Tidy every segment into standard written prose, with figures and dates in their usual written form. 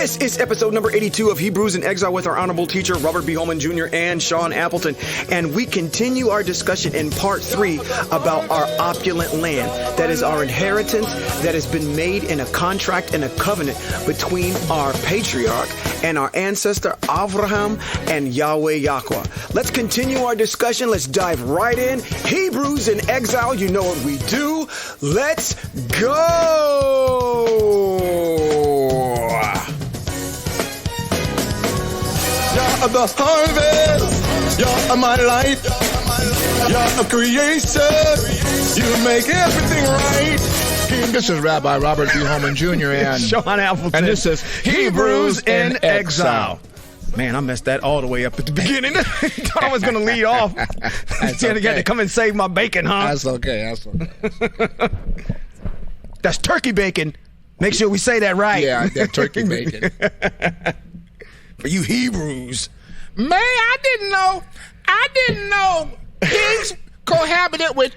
This is episode number 82 of Hebrews in Exile with our honorable teacher, Robert B. Holman Jr. and Sean Appleton. And we continue our discussion in part 3 about our opulent land. That is our inheritance that has been made in a contract and a covenant between our patriarch and our ancestor, Abraham, and Yahweh Yahweh. Let's continue our discussion. Let's dive right in. Hebrews in Exile, you know what we do. Let's go! You're the harvest, you're my light, you're a creation, you make everything right. This is Rabbi Robert B. Holman Jr. and Sean Appleton. And this is Hebrews in Exile. Man, I messed that all the way up at the beginning. Thought I was going to lead off. That's okay. You had to come and save my bacon, huh? That's okay, that's okay. That's turkey bacon. Make sure we say that right. Yeah, that turkey bacon. For you Hebrews. Man, I didn't know pigs cohabited with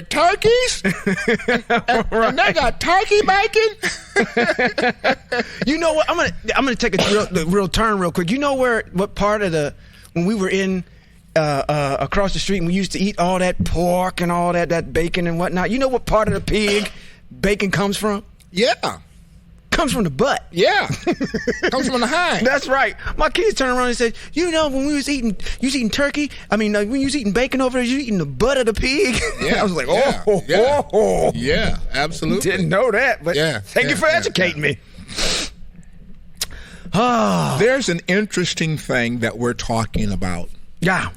turkeys. And they got turkey bacon. You know what? I'm gonna take a real turn real quick. You know what part of when we were in across the street and we used to eat all that pork and all that bacon and whatnot. You know what part of the pig bacon comes from? Yeah. Comes from the butt. Yeah. Comes from the hind. That's right. My kids turned around and said, you know, when you was eating turkey, when you was eating bacon over there, you eating the butt of the pig. Yeah. I was like, Yeah, absolutely. Didn't know that, but thank you for educating me. There's an interesting thing that we're talking about. Yeah.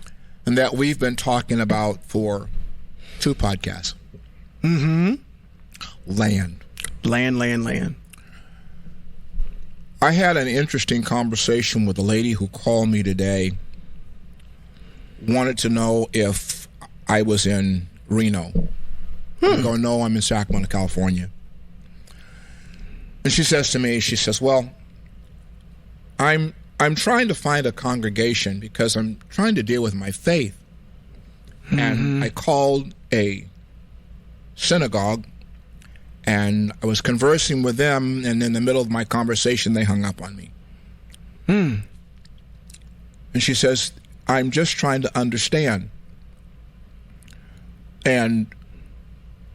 And that we've been talking about for 2 podcasts. Mm-hmm. Land. I had an interesting conversation with a lady who called me today, wanted to know if I was in Reno. I go, no, I'm in Sacramento, California. And she says to me, well, I'm trying to find a congregation because I'm trying to deal with my faith. Mm-hmm. And I called a synagogue, and I was conversing with them, and in the middle of my conversation, they hung up on me. And she says, I'm just trying to understand. And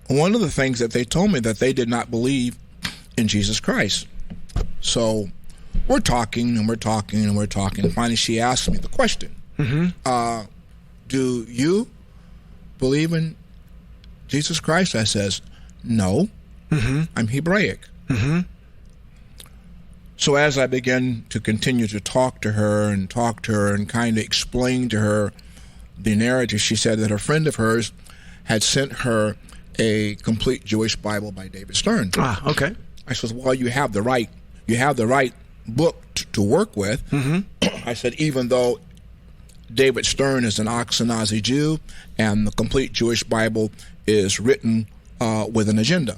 one of the things that they told me that they did not believe in Jesus Christ. So we're talking, and we're talking, and we're talking. And finally, she asked me the question, do you believe in Jesus Christ? I says, no. I'm Hebraic. So as I began to continue to talk to her and kind of explain to her the narrative, she said that a friend of hers had sent her a complete Jewish Bible by David Stern. Ah, okay. I said, well, you have the right book to work with. I said, even though David Stern is an Ashkenazi Jew and the complete Jewish Bible is written with an agenda.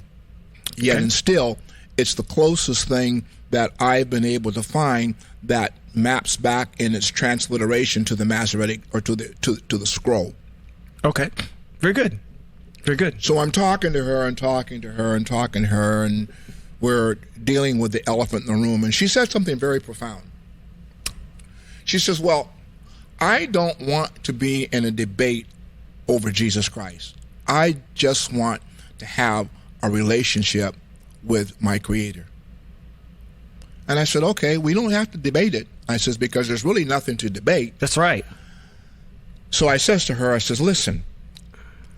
Yet and still, it's the closest thing that I've been able to find that maps back in its transliteration to the Masoretic or to the scroll. Okay, very good. So I'm talking to her and we're dealing with the elephant in the room. And she said something very profound. She says, well, I don't want to be in a debate over Jesus Christ. I just want to have a relationship with my Creator. And I said, okay, we don't have to debate it. I says, because there's really nothing to debate. That's right. So I says to her, I says, listen,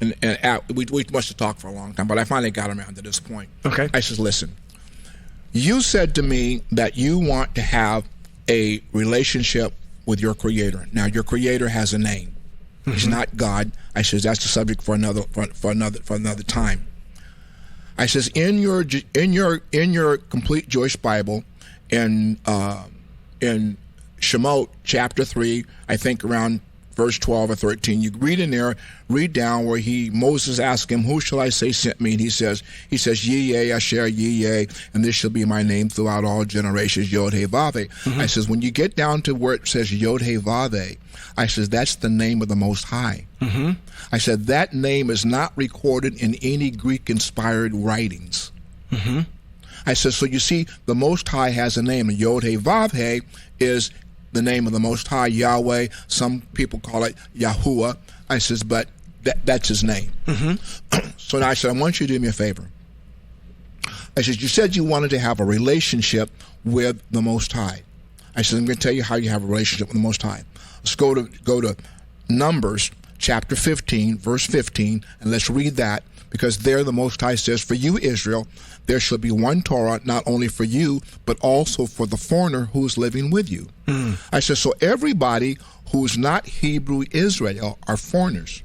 and we must have talked for a long time, but I finally got around to this point. Okay. I says, listen, you said to me that you want to have a relationship with your Creator. Now, your Creator has a name. He's not God. I says, that's the subject for another time. I says, in your complete Jewish Bible, in Shemot chapter 3, I think around verse 12 or 13, you read down where Moses asked him, who shall I say sent me? And he says, Yeh Asher Yeh, and this shall be my name throughout all generations, Yod He Vav. I says, when you get down to where it says Yod He Vav, I says, that's the name of the Most High. I said, that name is not recorded in any Greek-inspired writings. I said, so you see, the Most High has a name, and Yod-Heh-Vav-Heh is the name of the Most High, Yahweh. Some people call it Yahuwah. I says, but that's his name. So now I said, I want you to do me a favor. I said, you said you wanted to have a relationship with the Most High. I said, I'm going to tell you how you have a relationship with the Most High. Let's go to Numbers chapter 15, verse 15, and let's read that, because there the Most High says, for you, Israel, there shall be one Torah, not only for you, but also for the foreigner who is living with you. I said, so everybody who's not Hebrew Israel are foreigners.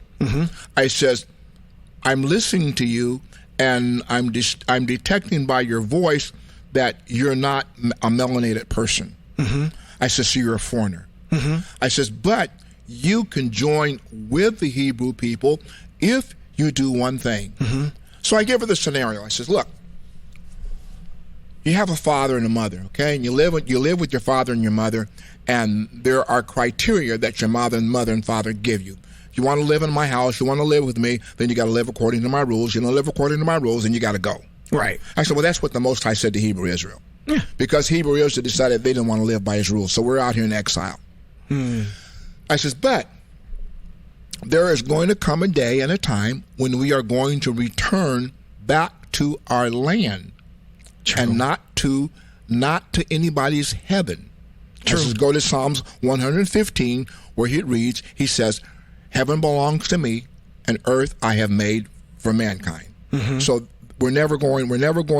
I says, I'm listening to you, and I'm detecting by your voice that you're not a melanated person. I says, so you're a foreigner. I says, but you can join with the Hebrew people if you do one thing. So I give her the scenario. I says, look, you have a father and a mother, okay? And you live with your father and your mother, and there are criteria that your mother and father give you. If you want to live in my house, you want to live with me, then you got to live according to my rules. You don't live according to my rules, and you got to go. Right. I said, well, that's what the Most High said to Hebrew Israel. Because Hebrew Israel decided they didn't want to live by his rules, so we're out here in exile. I says, but there is going to come a day and a time when we are going to return back to our land. True. And not to anybody's heaven. True. I says, go to Psalms 115, where he reads, he says, heaven belongs to me, and earth I have made for mankind. So we're never going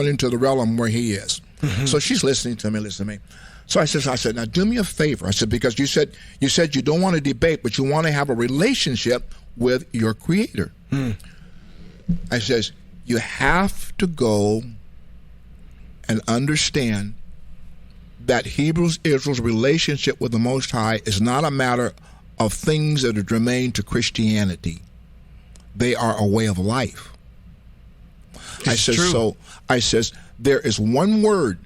into the realm where he is. So she's listening to me. So I said, now do me a favor. I said, because you said you don't want to debate, but you want to have a relationship with your Creator. I says, you have to go and understand that Israel's relationship with the Most High is not a matter of things that are germane to Christianity. They are a way of life. I says, there is one word.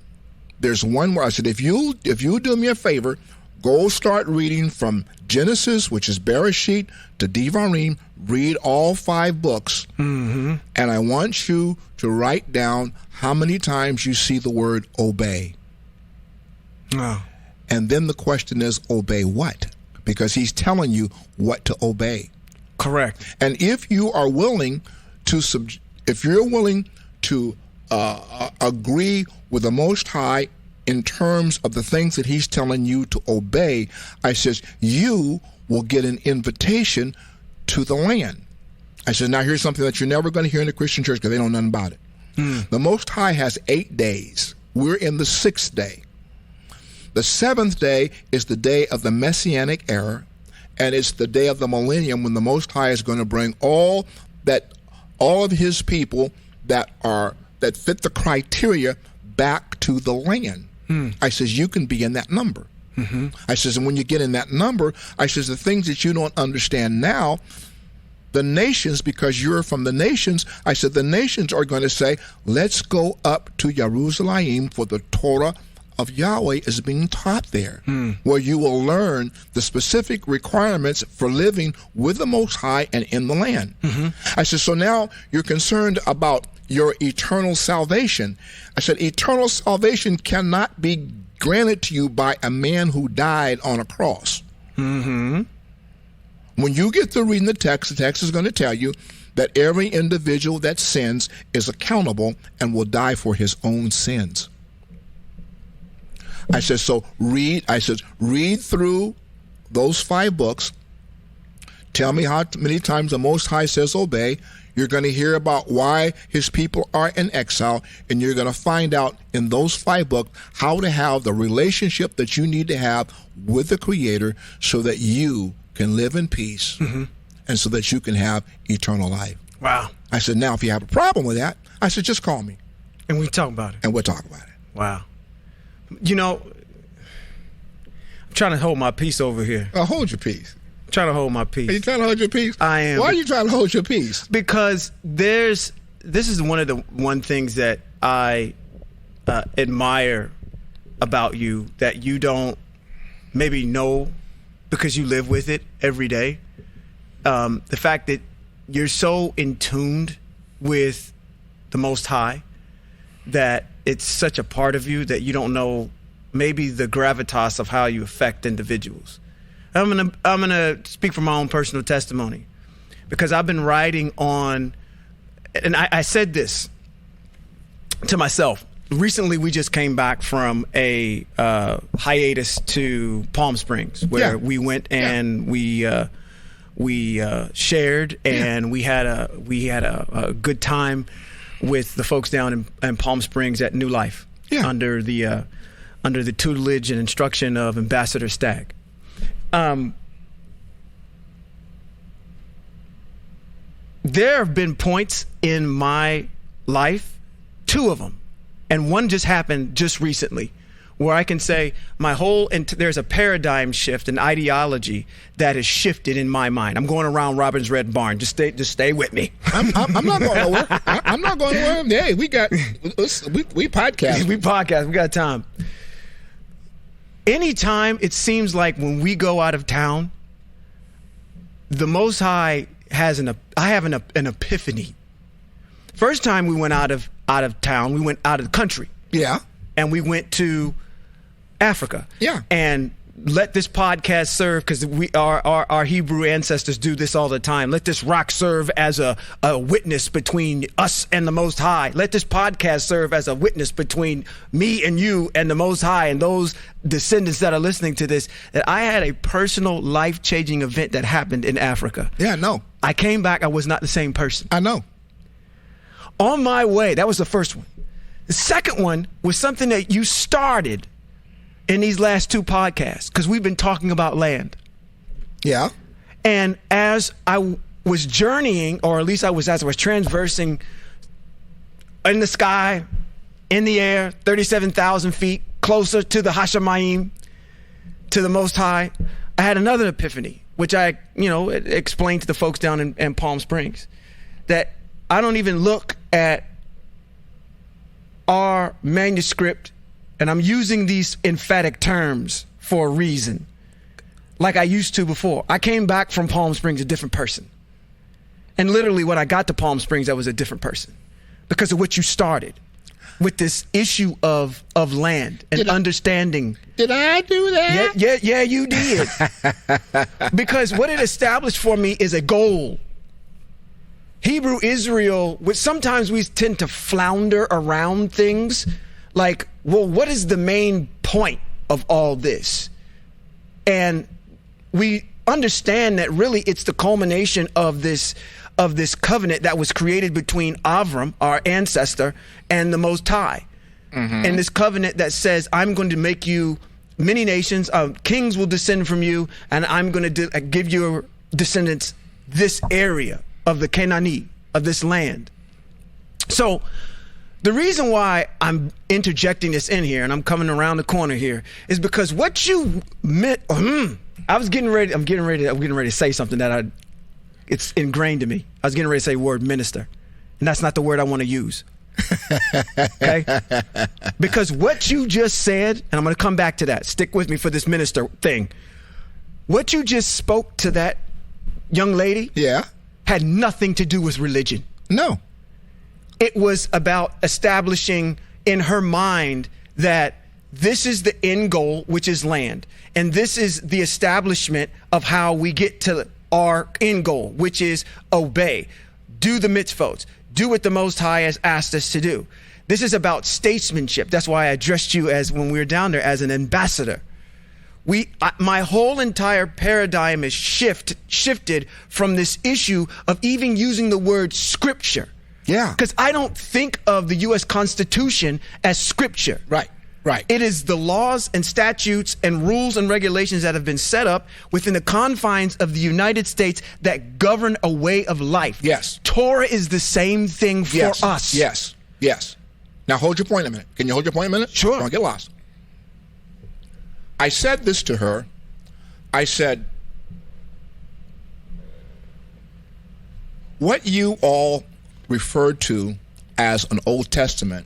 There's one word. I said, if you do me a favor, go start reading from Genesis, which is Bereshit, to Devarim. Read all 5 books. And I want you to write down how many times you see the word obey. And then the question is, obey what? Because he's telling you what to obey. Correct. And if you are willing to agree with the Most High in terms of the things that he's telling you to obey, I says, you will get an invitation to the land. I said, now here's something that you're never going to hear in the Christian church because they don't know nothing about it. The Most High has 8 days. We're in the 6th day. The 7th day is the day of the Messianic era, and it's the day of the millennium when the Most High is going to bring all of his people that fit the criteria back to the land. I says, you can be in that number. I says, and when you get in that number, I says, the things that you don't understand now, the nations, because you're from the nations, I said, the nations are going to say, let's go up to Jerusalem, for the Torah of Yahweh is being taught there, where you will learn the specific requirements for living with the Most High and in the land. I said, so now you're concerned about your eternal salvation. I said, eternal salvation cannot be granted to you by a man who died on a cross. When you get to reading the text is going to tell you that every individual that sins is accountable and will die for his own sins. I said, so read through those 5 books. Tell me how many times the Most High says obey. You're going to hear about why his people are in exile, and you're going to find out in those 5 books how to have the relationship that you need to have with the Creator so that you can live in peace and so that you can have eternal life. Wow. I said, now if you have a problem with that, I said, just call me. And we talk about it. And we'll talk about it. Wow. You know, I'm trying to hold my peace over here. Hold your peace. I'm trying to hold my peace. Are you trying to hold your peace? I am. Why are you trying to hold your peace? Because this is one of the things that I admire about you that you don't maybe know because you live with it every day. The fact that you're so in tuned with the Most High that it's such a part of you that you don't know maybe the gravitas of how you affect individuals. I'm gonna speak from my own personal testimony, because I've been writing on, and I said this to myself. Recently, we just came back from a hiatus to Palm Springs, where we went and we shared, and we had a good time with the folks down in Palm Springs at New Life, under the tutelage and instruction of Ambassador Stagg. There have been points in my life, 2 of them, and one just happened just recently, where I can say there's a paradigm shift, an ideology that has shifted in my mind. I'm going around Robin's Red Barn. Just stay with me. I'm not going nowhere. I'm not going nowhere. Hey, we podcast. We podcast. We got time. Anytime it seems like when we go out of town, the Most High I have an epiphany. First time we went out of town, we went out of the country. Yeah. And we went to Africa. Yeah. And let this podcast serve, because our Hebrew ancestors do this all the time. Let this rock serve as a witness between us and the Most High. Let this podcast serve as a witness between me and you and the Most High and those descendants that are listening to this, that I had a personal life-changing event that happened in Africa. Yeah, no. I came back, I was not the same person. I know. On my way, that was the first one. The second one was something that you started in these last 2 podcasts, because we've been talking about land. Yeah. And as I was journeying, or at least as I was transversing in the sky, in the air, 37,000 feet, closer to the Hashemayim, to the Most High, I had another epiphany, which I, explained to the folks down in Palm Springs, that I don't even look at our manuscript, and I'm using these emphatic terms for a reason, like I used to before. I came back from Palm Springs a different person. And literally when I got to Palm Springs, I was a different person because of what you started with this issue of land and understanding. Did I do that? Yeah, you did. Because what it established for me is a goal. Hebrew Israel, which sometimes we tend to flounder around things like, well, what is the main point of all this? And we understand that really it's the culmination of this covenant that was created between Avram, our ancestor, and the Most High. Mm-hmm. And this covenant that says, I'm going to make you many nations, kings will descend from you, and I'm going to give your descendants this area of the Canaanite, of this land. So the reason why I'm interjecting this in here, and I'm coming around the corner here, is because what you meant, I'm getting ready to say something that it's ingrained in me. I was getting ready to say word minister, and that's not the word I want to use. Okay? Because what you just said, and I'm going to come back to that. Stick with me for this minister thing. What you just spoke to that young lady, had nothing to do with religion. No. It was about establishing in her mind that this is the end goal, which is land. And this is the establishment of how we get to our end goal, which is obey, do the mitzvot, do what the Most High has asked us to do. This is about statesmanship. That's why I addressed you as, when we were down there, as an ambassador. My whole entire paradigm is shifted from this issue of even using the word scripture. Yeah. Because I don't think of the U.S. Constitution as scripture. Right. It is the laws and statutes and rules and regulations that have been set up within the confines of the United States that govern a way of life. Yes. Torah is the same thing for us. Yes. Now hold your point a minute. Can you hold your point a minute? Sure. Don't get lost. I said this to her. I said, what you all referred to as an Old Testament,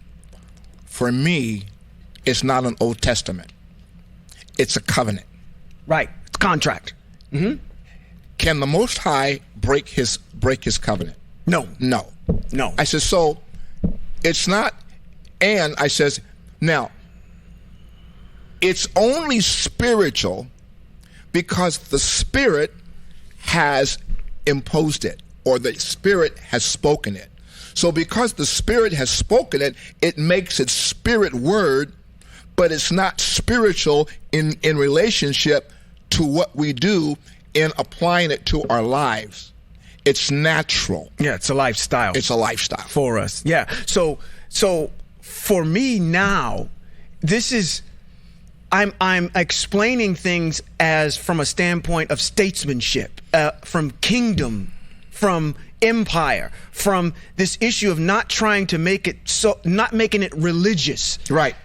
for me, it's not an Old Testament. It's a covenant. Right. It's a contract. Mm-hmm. Can the Most High break his covenant? No. I said, so it's not And I says, now, it's only spiritual because the Spirit has imposed it, or the Spirit has spoken it. So because the Spirit has spoken it, it makes it spirit word, but it's not spiritual in relationship to what we do in applying it to our lives. It's natural. Yeah, it's a lifestyle. It's a lifestyle. For us. Yeah. So for me now, this is, I'm explaining things as from a standpoint of statesmanship, from kingdom, from empire, from this issue of not trying to make it not making it religious. Right.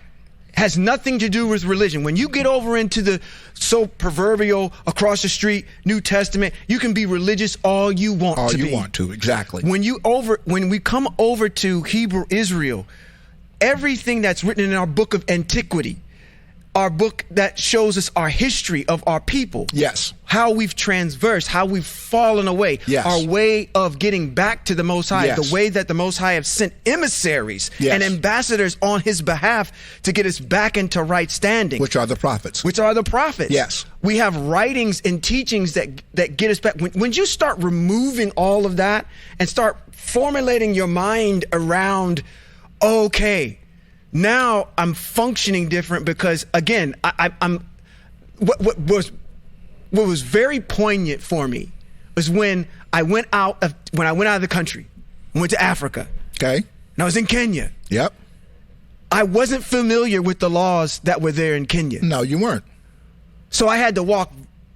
Has nothing to do with religion. When you get over into the so proverbial across the street New Testament, you can be religious all you want to be. All you want to, exactly. When we come over to Hebrew Israel, everything that's written in our book of antiquity, our book that shows us our history of our people. Yes. How we've transversed, how we've fallen away. Yes. Our way of getting back to the Most High. Yes. The way that the Most High have sent emissaries Yes. and ambassadors on his behalf to get us back into right standing. Which are the prophets. Yes. We have writings and teachings that get us back. When you start removing all of that and start formulating your mind around, okay, now I'm functioning different because, again, I'm what was very poignant for me was when I went out of the country, went to Africa. Okay. And I was in Kenya. Yep. I wasn't familiar with the laws that were there in Kenya. No, you weren't. So I had to walk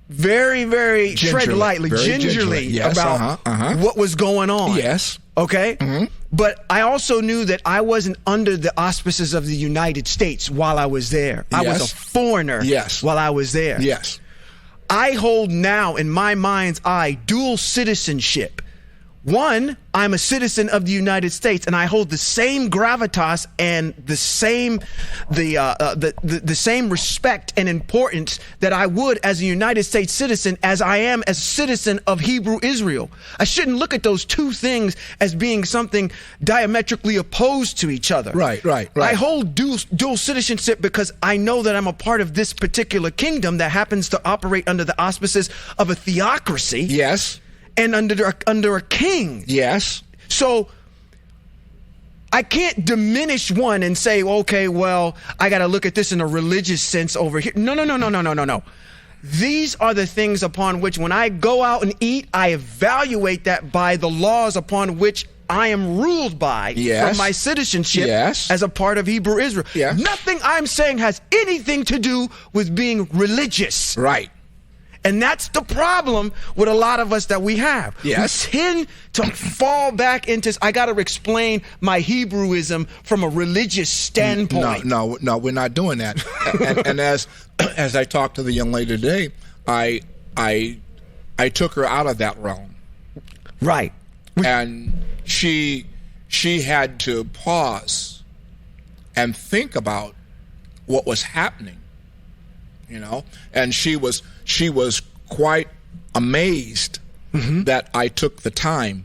very, very tread lightly, gingerly yes, about what was going on. Yes. Okay? Mm-hmm. But I also knew that I wasn't under the auspices of the United States while I was there. I was a foreigner while I was there. Yes. I hold now, in my mind's eye, dual citizenship. One, I'm a citizen of the United States, and I hold the same gravitas and the same same respect and importance that I would as a United States citizen as I am as a citizen of Hebrew Israel. I shouldn't look at those two things as being something diametrically opposed to each other. Right. I hold dual citizenship because I know that I'm a part of this particular kingdom that happens to operate under the auspices of a theocracy. Yes. And under a king. Yes. So I can't diminish one and say, okay, well, I got to look at this in a religious sense over here. No. These are the things upon which when I go out and eat, I evaluate that by the laws upon which I am ruled by from my citizenship as a part of Hebrew Israel. Yes. Nothing I'm saying has anything to do with being religious. Right. And that's the problem with a lot of us that we have. Yes. We tend to fall back into, I got to explain my Hebrewism from a religious standpoint. No, we're not doing that. and as I talked to the young lady today, I took her out of that realm. Right. And she had to pause and think about what was happening. You know, and she was quite amazed that I took the time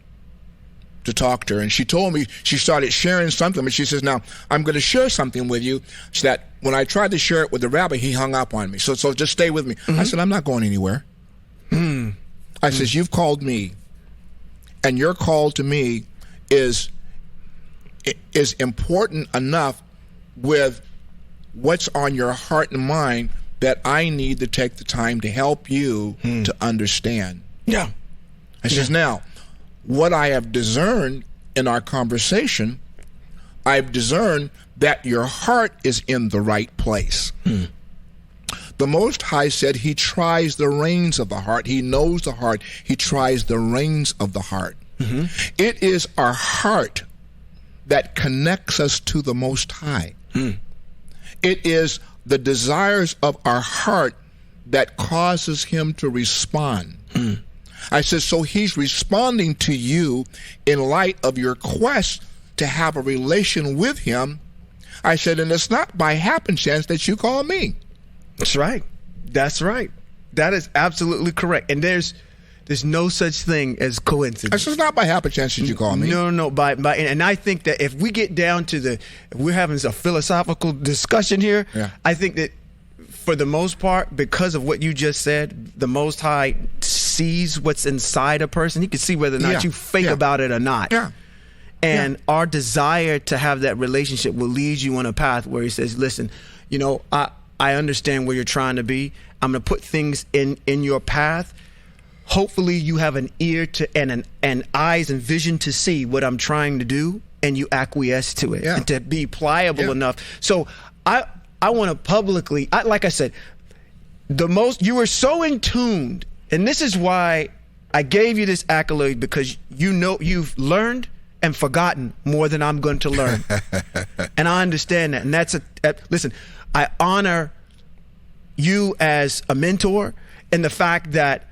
to talk to her. And she told me, she started sharing something, but she says, now, I'm going to share something with you, so that when I tried to share it with the rabbi, he hung up on me. So just stay with me. I said, I'm not going anywhere. I says, you've called me, and your call to me is important enough with what's on your heart and mind that I need to take the time to help you to understand. Yeah. I says, now, what I have discerned in our conversation, I've discerned that your heart is in the right place. The Most High said he tries the reins of the heart. He knows the heart. He tries the reins of the heart. It is our heart that connects us to the Most High. It is the desires of our heart that causes him to respond. I said, so he's responding to you in light of your quest to have a relation with him. I said, and it's not by happenstance that you call me. That's right. That is absolutely correct. And there's there's no such thing as coincidence. It's not by happenstance that you call me. No. And I think that if we get down to if we're having a philosophical discussion here, I think that for the most part, because of what you just said, the Most High sees what's inside a person. He can see whether or not you fake about it or not. Yeah. And our desire to have that relationship will lead you on a path where he says, listen, I understand where you're trying to be. I'm going to put things in your path. Hopefully you have an ear to and eyes and vision to see what I'm trying to do, and you acquiesce to it and to be pliable enough. So I want to publicly, like I said, you were so in tuned, and this is why I gave you this accolade, because you've learned and forgotten more than I'm going to learn. And I understand that. And listen, I honor you as a mentor, and the fact that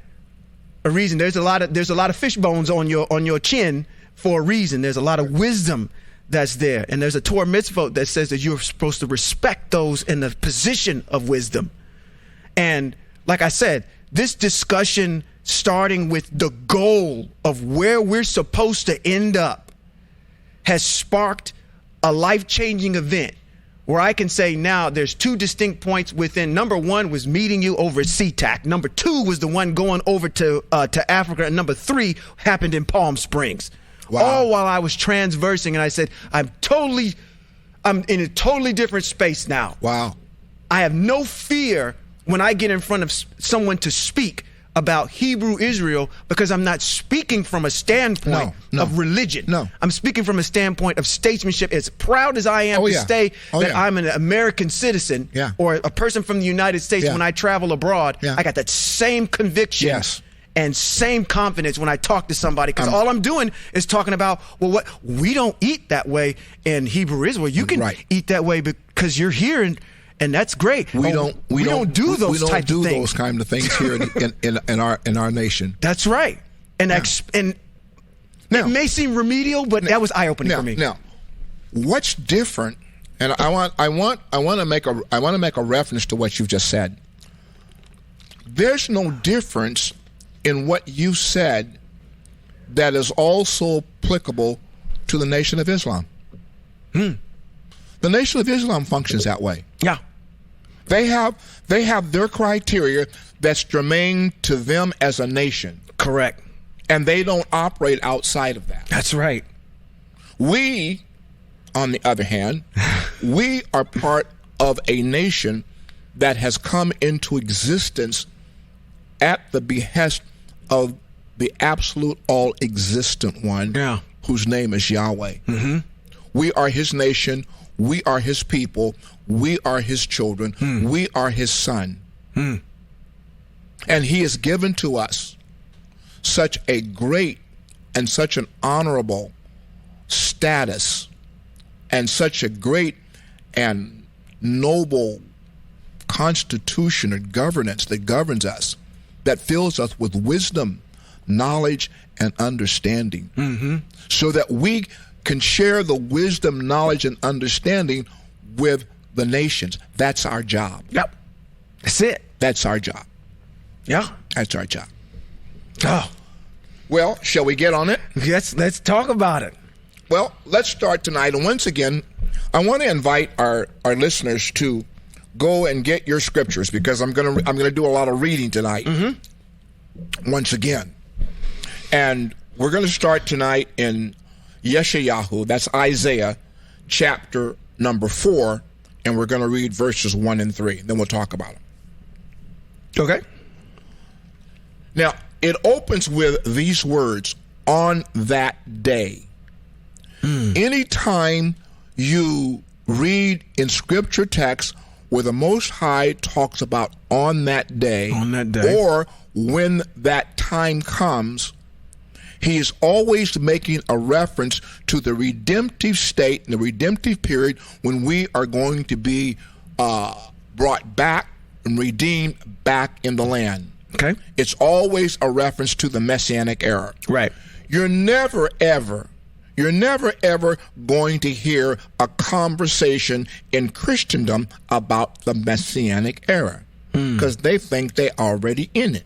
there's a lot of fish bones on your chin for a reason. There's a lot of wisdom that's there. And there's a Torah mitzvot that says that you're supposed to respect those in the position of wisdom. And like I said, this discussion, starting with the goal of where we're supposed to end up, has sparked a life-changing event where I can say now there's two distinct points within. Number one was meeting you over at SeaTac. Number two was the one going over to Africa. And number three happened in Palm Springs. Wow. All while I was transversing, and I said, I'm in a totally different space now. Wow. I have no fear when I get in front of someone to speak about Hebrew Israel, because I'm not speaking from a standpoint of religion. No. I'm speaking from a standpoint of statesmanship. As proud as I am to say that I'm an American citizen or a person from the United States when I travel abroad, I got that same conviction and same confidence when I talk to somebody, because all I'm doing is talking about, what we don't eat that way in Hebrew Israel. You can eat that way because you're here, and that's great. We don't do those kind of things here in our nation. That's right. And now, it may seem remedial, but that was eye-opening for me. Now, what's different? And I want to make a reference to what you've just said. There's no difference in what you said that is also applicable to the Nation of Islam. The Nation of Islam functions that way. Yeah. They have their criteria that's germane to them as a nation. Correct. And they don't operate outside of that. That's right. We, on the other hand, we are part of a nation that has come into existence at the behest of the absolute all-existent one, whose name is Yahweh. Mm-hmm. We are his nation. We are his people. We are his children. We are his son. And he has given to us such a great and such an honorable status and such a great and noble constitution and governance that governs us, that fills us with wisdom, knowledge, and understanding, so that we can share the wisdom, knowledge, and understanding with the nations. That's our job. Yep. That's it. That's our job. Yeah. That's our job. Oh. Well, shall we get on it? Let's talk about it. Well, let's start tonight. And once again, I want to invite our listeners to go and get your scriptures, because I'm gonna do a lot of reading tonight. Once again. And we're going to start tonight in Yeshayahu, that's Isaiah, chapter number 4, and we're going to read verses 1 and 3. Then we'll talk about them. Okay. Now, it opens with these words, on that day. Anytime you read in scripture text where the Most High talks about on that day, or when that time comes, he is always making a reference to the redemptive state and the redemptive period when we are going to be brought back and redeemed back in the land. Okay. It's always a reference to the Messianic era. Right. You're never, ever going to hear a conversation in Christendom about the Messianic era. because they think they're already in it.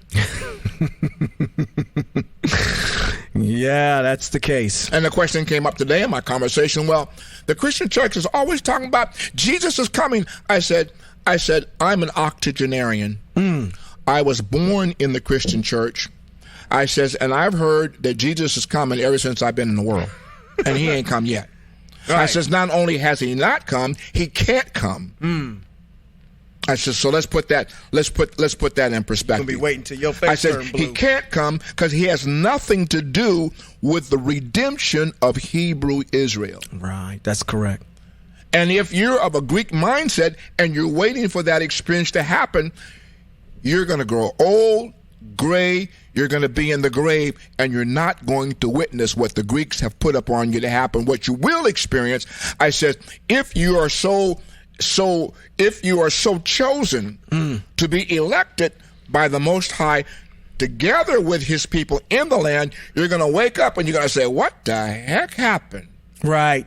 Yeah, that's the case. And the question came up today in my conversation, well, the Christian church is always talking about Jesus is coming. I said, I'm an octogenarian. I was born in the Christian church. I says, and I've heard that Jesus is coming ever since I've been in the world. And he ain't come yet. Right. I says, not only has he not come, he can't come. I said, so let's put that in perspective. We'll be waiting till your face turn blue. He can't come because he has nothing to do with the redemption of Hebrew Israel. Right, that's correct. And if you're of a Greek mindset and you're waiting for that experience to happen, you're going to grow old, gray, you're going to be in the grave, and you're not going to witness what the Greeks have put up on you to happen. What you will experience, I said, if you are so chosen to be elected by the Most High together with his people in the land, you're going to wake up and you're going to say, what the heck happened? Right.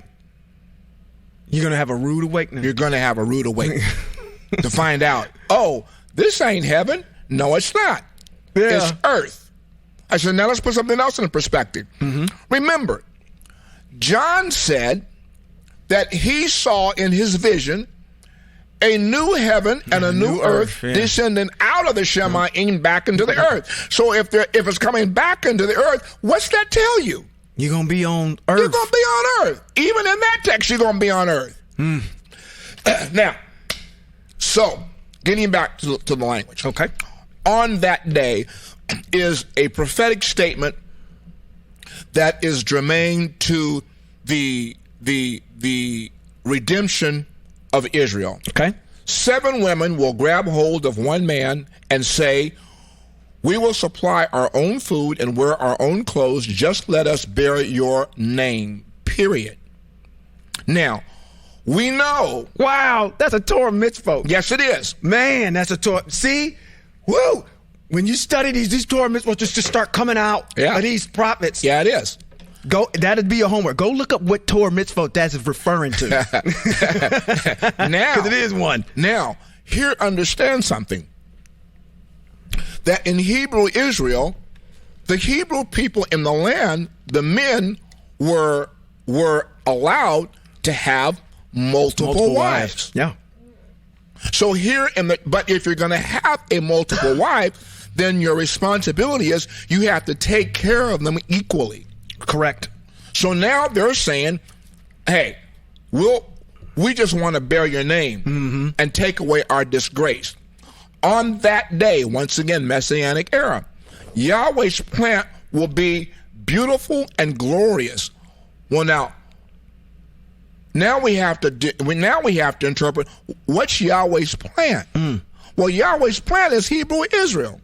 You're going to have a rude awakening. You're going to have a rude awakening to find out, oh, this ain't heaven. No, it's not. Yeah. It's earth. I said, now let's put something else in perspective. Remember, John said that he saw in his vision a new heaven and a new earth descending out of the Shemayim back into the earth. So if it's coming back into the earth, what's that tell you? You're going to be on earth. You're going to be on earth. Even in that text, you're going to be on earth. Now, so getting back to the language. Okay. On that day is a prophetic statement that is germane to the redemption of Israel. Okay. 7 women will grab hold of one man and say, we will supply our own food and wear our own clothes. Just let us bear your name, period. Now, we know. Wow, that's a Torah mitzvah. Yes, it is. Man, that's a Torah. See? Woo! When you study these Torah mitzvahs just start coming out of these prophets. Yeah, it is. Go. That'd be your homework. Go look up what Torah mitzvah that's referring to. Now, because it is one. Now, here, understand something. That in Hebrew Israel, the Hebrew people in the land, the men were allowed to have multiple wives. Yeah. So here but if you're going to have a multiple wife, then your responsibility is you have to take care of them equally. Correct. So now they're saying, hey, we just want to bear your name and take away our disgrace. On that day, once again, Messianic era, Yahweh's plant will be beautiful and glorious. Well, now we have to interpret what's Yahweh's plan. Well, Yahweh's plan is Hebrew Israel.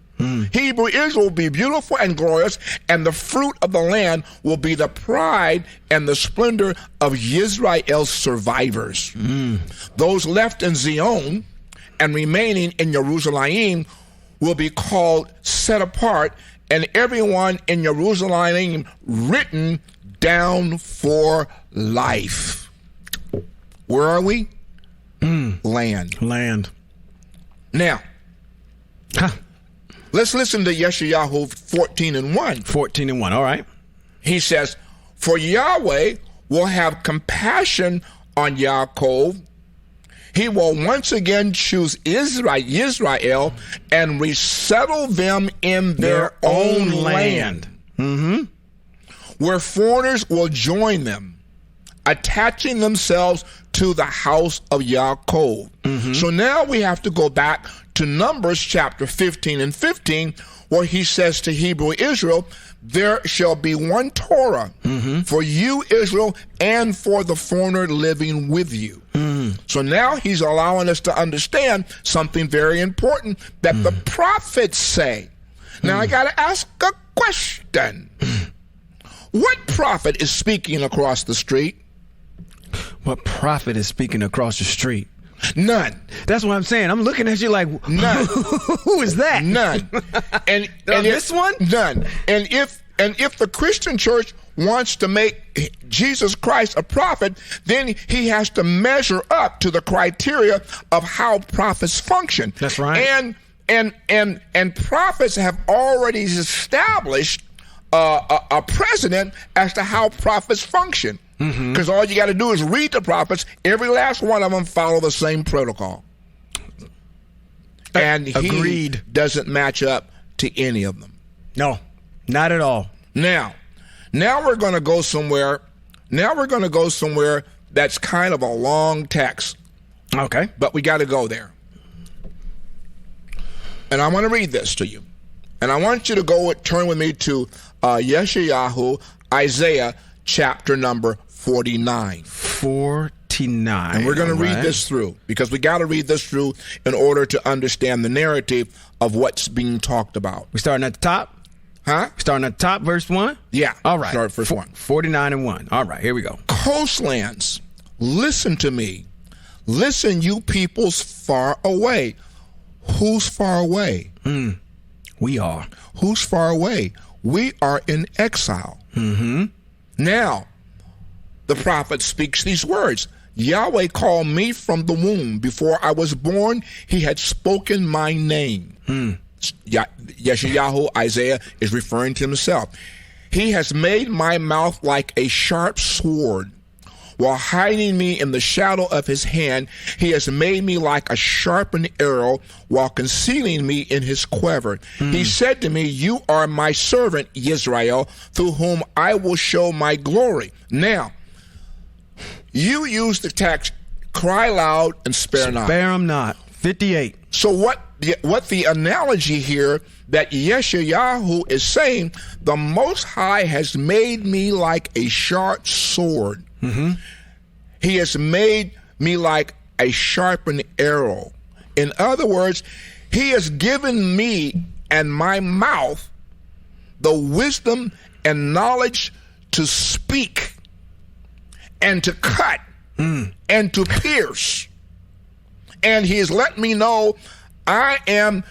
Hebrew Israel will be beautiful and glorious, and the fruit of the land will be the pride and the splendor of Israel's survivors. Those left in Zion and remaining in Jerusalem will be called set apart, and everyone in Jerusalem written down for life. Where are we? Land. Now, let's listen to Yeshayahu 14:1. 14:1, all right. He says, for Yahweh will have compassion on Yaakov. He will once again choose Israel and resettle them in their own land. Where foreigners will join them, attaching themselves to the house of Yaakov. So now we have to go back to Numbers chapter 15 and 15, where he says to Hebrew Israel, there shall be one Torah for you, Israel, and for the foreigner living with you. So now he's allowing us to understand something very important that the prophets say. Now I got to ask a question. What prophet is speaking across the street? What prophet is speaking across the street? None. That's what I'm saying. I'm looking at you like, none. Who is that? None. And this one? None. And if the Christian church wants to make Jesus Christ a prophet, then he has to measure up to the criteria of how prophets function. That's right. And and prophets have already established a precedent as to how prophets function. Because all you got to do is read the prophets. Every last one of them follow the same protocol. And he doesn't match up to any of them. No, not at all. Now we're going to go somewhere. Now we're going to go somewhere that's kind of a long text. Okay. But we got to go there. And I want to read this to you. And I want you to turn with me to Yeshayahu, Isaiah, chapter number 49. 49. And we're going to read this through, because we got to read this through in order to understand the narrative of what's being talked about. We starting at the top? Huh? Starting at the top, verse 1? Yeah. All right. Start verse 1. 49 and 1. All right, here we go. Coastlands, listen to me. Listen, you peoples far away. Who's far away? We are. Who's far away? We are in exile. Now, the prophet speaks these words. Yahweh called me from the womb. Before I was born, he had spoken my name. Yeshayahu, Isaiah, is referring to himself. He has made my mouth like a sharp sword. While hiding me in the shadow of his hand, he has made me like a sharpened arrow while concealing me in his quiver. He said to me, you are my servant, Israel, through whom I will show my glory. Now, you use the text, cry loud and spare not. Spare them not. 58. So what the analogy here that Yeshayahu is saying, the Most High has made me like a sharp sword. He has made me like a sharpened arrow. In other words, he has given me and my mouth the wisdom and knowledge to speak and to cut and to pierce. And he has let me know I am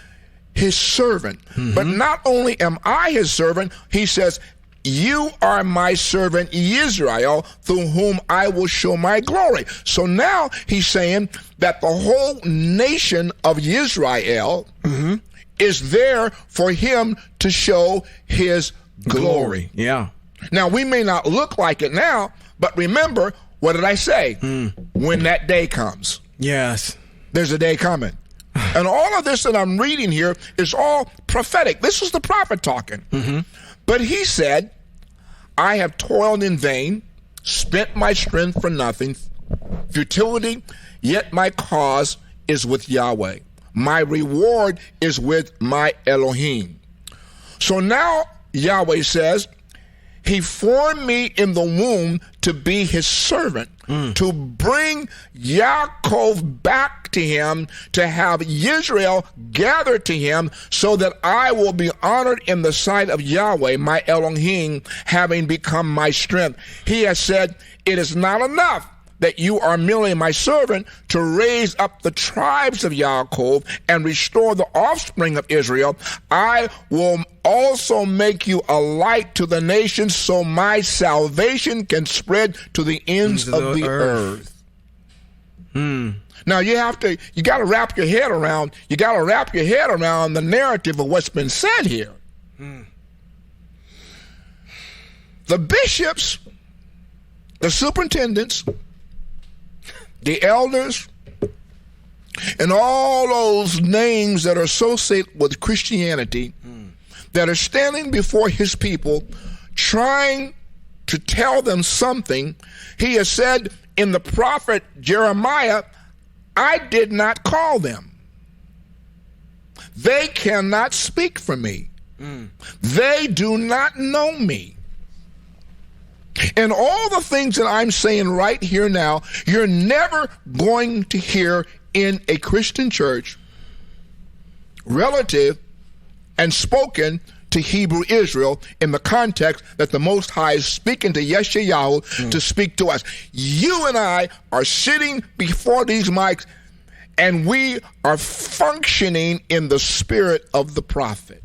his servant. But not only am I his servant, he says, you are my servant Israel, through whom I will show my glory. So now he's saying that the whole nation of Israel is there for him to show his glory. Yeah. Now, we may not look like it now, but remember, what did I say? When that day comes. Yes. There's a day coming. And all of this that I'm reading here is all prophetic. This is the prophet talking. But he said, I have toiled in vain, spent my strength for nothing, futility, yet my cause is with Yahweh. My reward is with my Elohim. So now Yahweh says, he formed me in the womb to be his servant, to bring Yaakov back to him, to have Israel gathered to him, so that I will be honored in the sight of Yahweh, my Elohim, having become my strength. He has said, it is not enough that you are merely my servant to raise up the tribes of Yaakov and restore the offspring of Israel. I will also make you a light to the nations, so my salvation can spread to the ends of the earth. Now you got to wrap your head around the narrative of what's been said here. The bishops, the superintendents, the elders, and all those names that are associated with Christianity that are standing before his people trying to tell them something. He has said in the prophet Jeremiah, I did not call them. They cannot speak for me. They do not know me. And all the things that I'm saying right here now, you're never going to hear in a Christian church relative and spoken to Hebrew Israel in the context that the Most High is speaking to Yeshayahu to speak to us. You and I are sitting before these mics, and we are functioning in the spirit of the prophet.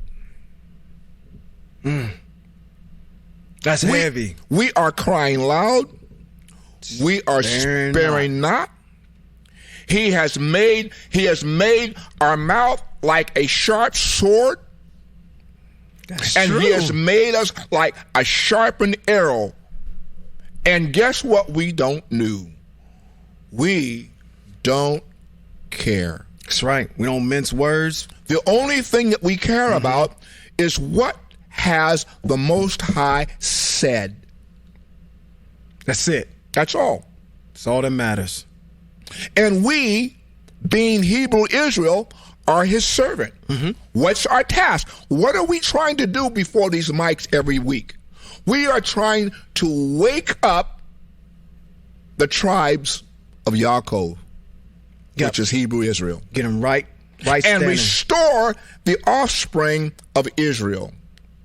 That's heavy. We are crying loud. We are sparing not. He has made our mouth like a sharp sword. That's and true. He has made us like a sharpened arrow. And guess what we don't know? We don't care. That's right. We don't mince words. The only thing that we care about is what has the Most High said. That's it. That's all. That's all that matters. And we, being Hebrew Israel, are his servant. What's our task? What are we trying to do before these mics every week? We are trying to wake up the tribes of Yaakov, which is Hebrew Israel. Get them right And standing. restore the offspring of Israel.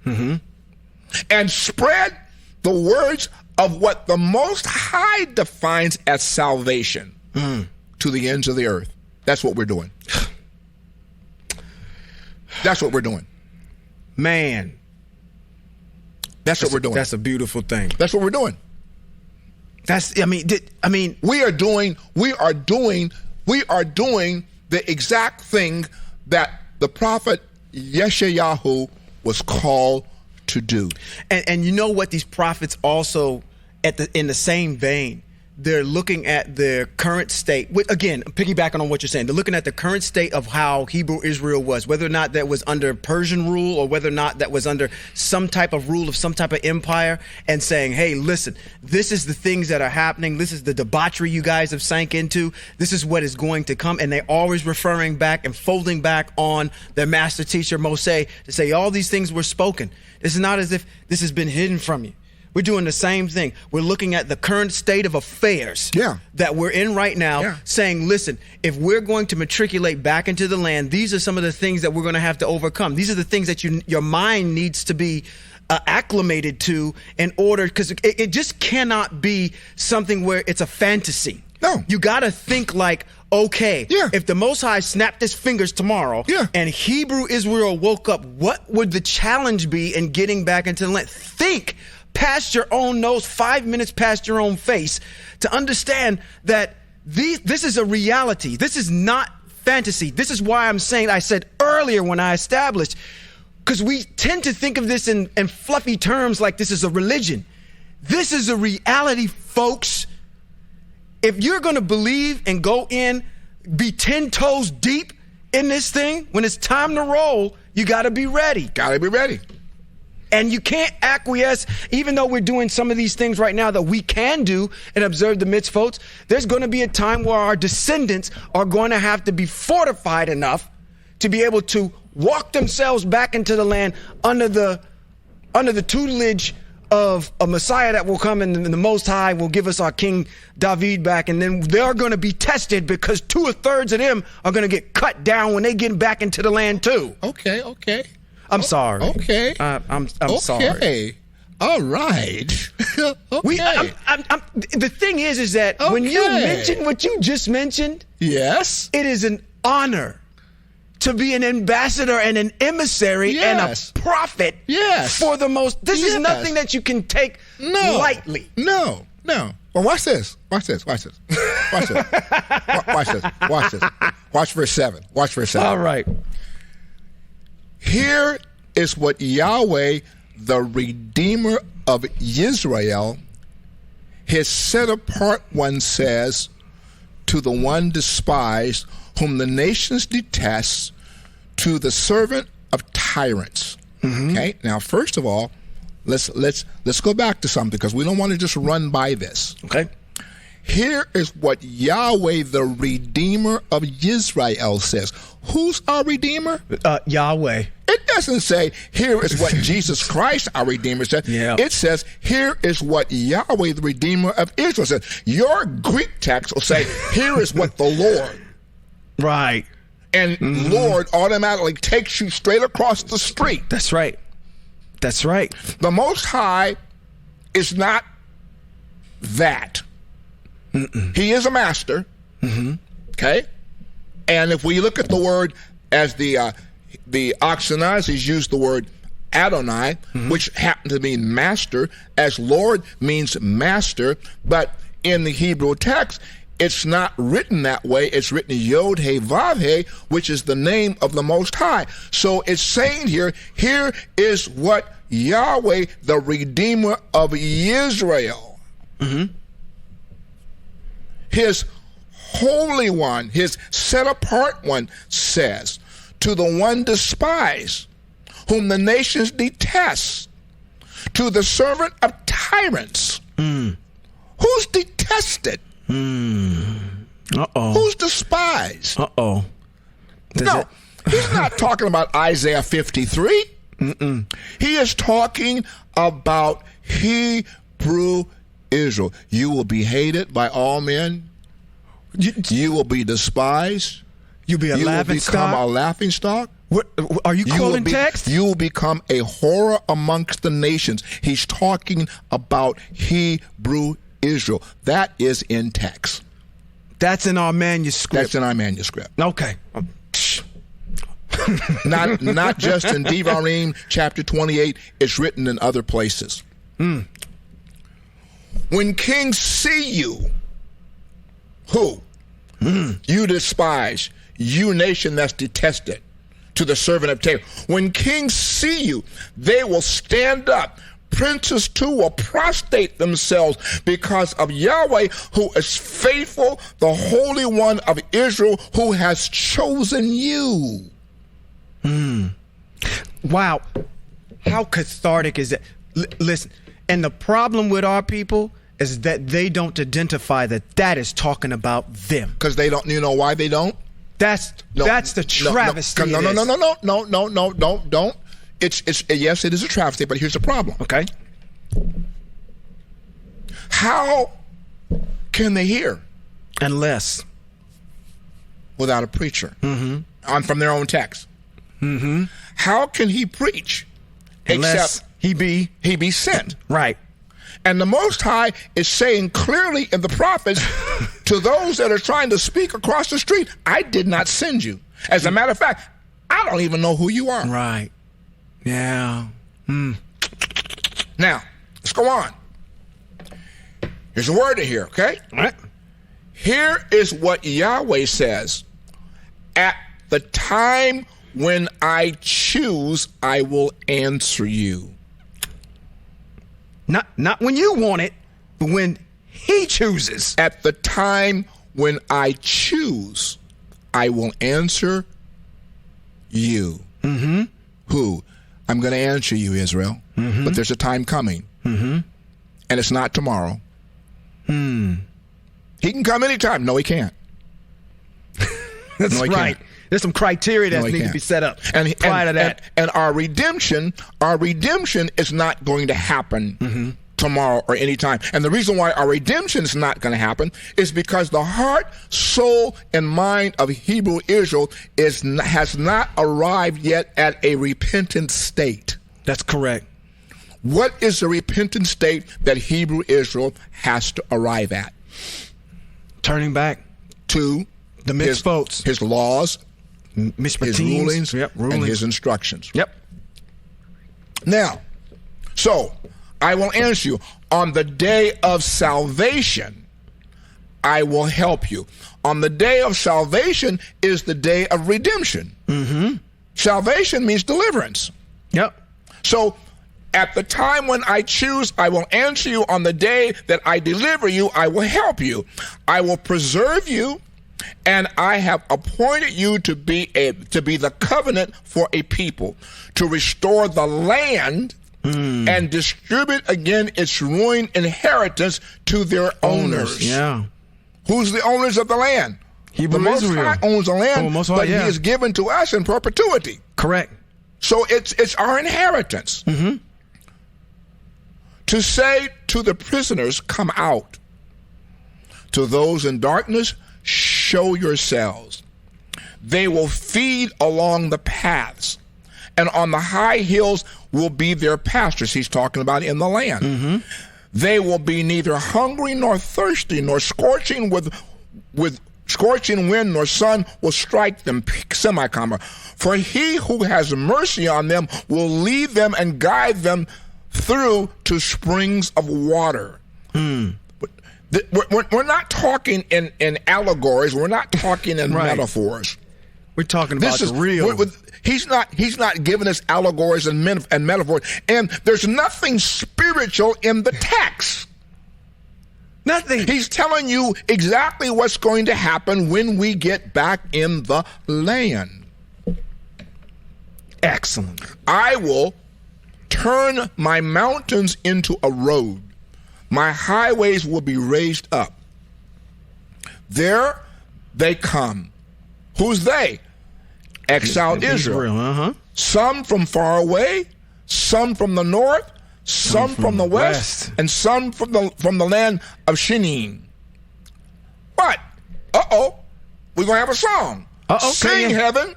And spread the words of what the Most High defines as salvation to the ends of the earth. That's what we're doing. That's what we're doing. Man. That's what we're doing. That's a beautiful thing. That's what we're doing. We are doing the exact thing that the prophet Yeshayahu was called to do. And you know what, these prophets also, in the same vein, they're looking at their current state. Again, piggybacking on what you're saying, they're looking at the current state of how Hebrew Israel was, whether or not that was under Persian rule or whether or not that was under some type of rule of some type of empire, and saying, hey, listen, this is the things that are happening. This is the debauchery you guys have sank into. This is what is going to come. And they're always referring back and folding back on their master teacher, Moshe, to say all these things were spoken. This is not as if this has been hidden from you. We're doing the same thing. We're looking at the current state of affairs that we're in right now, saying, listen, if we're going to matriculate back into the land, these are some of the things that we're going to have to overcome. These are the things that your mind needs to be acclimated to in order, because it just cannot be something where it's a fantasy. No. You got to think like, okay, if the Most High snapped his fingers tomorrow and Hebrew Israel woke up, what would the challenge be in getting back into the land? Think past your own nose, 5 minutes past your own face, to understand that this is a reality. This is not fantasy. This is why I'm saying, I said earlier when I established, because we tend to think of this in fluffy terms like this is a religion. This is a reality, folks. If you're going to believe and go in, be 10 toes deep in this thing, when it's time to roll, you got to be ready. Got to be ready. And you can't acquiesce, even though we're doing some of these things right now that we can do and observe the mitzvot. There's going to be a time where our descendants are going to have to be fortified enough to be able to walk themselves back into the land under the tutelage of a Messiah that will come, and the Most High will give us our King David back. And then they're going to be tested, because 2/3 of them are going to get cut down when they get back into the land too. Okay. I'm sorry. Okay. I'm sorry. Okay. All right. Okay. The thing is that when you mention what you just mentioned, yes, it is an honor to be an ambassador and an emissary and a prophet for the most. This is nothing that you can take lightly. No. Well, watch this. Watch this. Watch this. Watch verse 7. All right. Here is what Yahweh, the Redeemer of Israel, his set-apart one, says to the one despised, whom the nations detest, to the servant of tyrants. Okay. Now, first of all, let's go back to something, because we don't want to just run by this. Okay. Here is what Yahweh, the Redeemer of Israel, says. Who's our Redeemer? Yahweh. It doesn't say, here is what Jesus Christ, our Redeemer, said. It says, here is what Yahweh, the Redeemer of Israel, says. Your Greek text will say, here is what the Lord. Right. And Lord automatically takes you straight across the street. That's right. The Most High is not that. He is a master. Okay? And if we look at the word, as the Ashkenazis use the word Adonai, which happens to mean master, as Lord means master, but in the Hebrew text, it's not written that way. It's written Yod He Vav He, which is the name of the Most High. So it's saying here is what Yahweh, the Redeemer of Israel, his Holy One, his set-apart one, says, to the one despised, whom the nations detest, to the servant of tyrants. Who's detested? Who's despised? Uh-oh. No, he's not talking about Isaiah 53. He is talking about Hebrew Israel. You will be hated by all men. You will be despised. You'll be a laughing stock. You will become a laughing stock. What, are you quoting text? You will become a horror amongst the nations. He's talking about Hebrew Israel. That is in text. That's in our manuscript. That's in our manuscript. Okay. Not just in Devarim chapter 28. It's written in other places. When kings see you, who? You despise, you nation that's detested, to the servant of Tabernacle. When kings see you, they will stand up. Princes too will prostrate themselves because of Yahweh, who is faithful, the Holy One of Israel, who has chosen you. Wow. How cathartic is that? Listen, and the problem with our people is that they don't identify that is talking about them. Because they don't. You know why they don't? That's the travesty. No, don't. It's yes, it is a travesty, but here's the problem. Okay. How can they hear unless without a preacher? From their own text. How can he preach unless except he be sent? Right. And the Most High is saying clearly in the prophets to those that are trying to speak across the street, I did not send you. As a matter of fact, I don't even know who you are. Right. Yeah. Now, let's go on. Here's a word in here, okay? All right. Here is what Yahweh says. At the time when I choose, I will answer you. Not when you want it, but when he chooses. At the time when I choose, I will answer you. Who? I'm going to answer you, Israel. But there's a time coming. And it's not tomorrow. He can come anytime. No, he can't. That's right. Can't. There's some criteria that need to be set up prior to that. And our redemption is not going to happen tomorrow or anytime. And the reason why our redemption is not going to happen is because the heart, soul, and mind of Hebrew Israel has not arrived yet at a repentant state. That's correct. What is the repentant state that Hebrew Israel has to arrive at? Turning back to the mitzvot, his laws, his rulings, rulings, and his instructions. Yep. Now, so I will answer you. On the day of salvation, I will help you. On the day of salvation is the day of redemption. Salvation means deliverance. Yep. So at the time when I choose, I will answer you. On the day that I deliver you, I will help you. I will preserve you. And I have appointed you to be the covenant for a people, to restore the land and distribute again its ruined inheritance to their owners. Yeah. Who's the owners of the land? Hebrew the Most Israel High owns the land, but He is given to us in perpetuity. Correct. So it's our inheritance. To say to the prisoners, come out. To those in darkness, show yourselves. They will feed along the paths, and on the high hills will be their pastures. He's talking about in the land. They will be neither hungry nor thirsty, nor scorching with scorching wind nor sun will strike them. Semicolon. For he who has mercy on them will lead them and guide them through to springs of water. We're not talking in allegories. We're not talking in metaphors. We're talking about the real. He's not giving us allegories and metaphors. And there's nothing spiritual in the text. Nothing. He's telling you exactly what's going to happen when we get back in the land. Excellent. I will turn my mountains into a road. My highways will be raised up. There they come. Who's they? Exiled Israel. Some from far away, some from the north, some from the west, and some from the land of Shinim. But, we're going to have a song. Sing, heaven,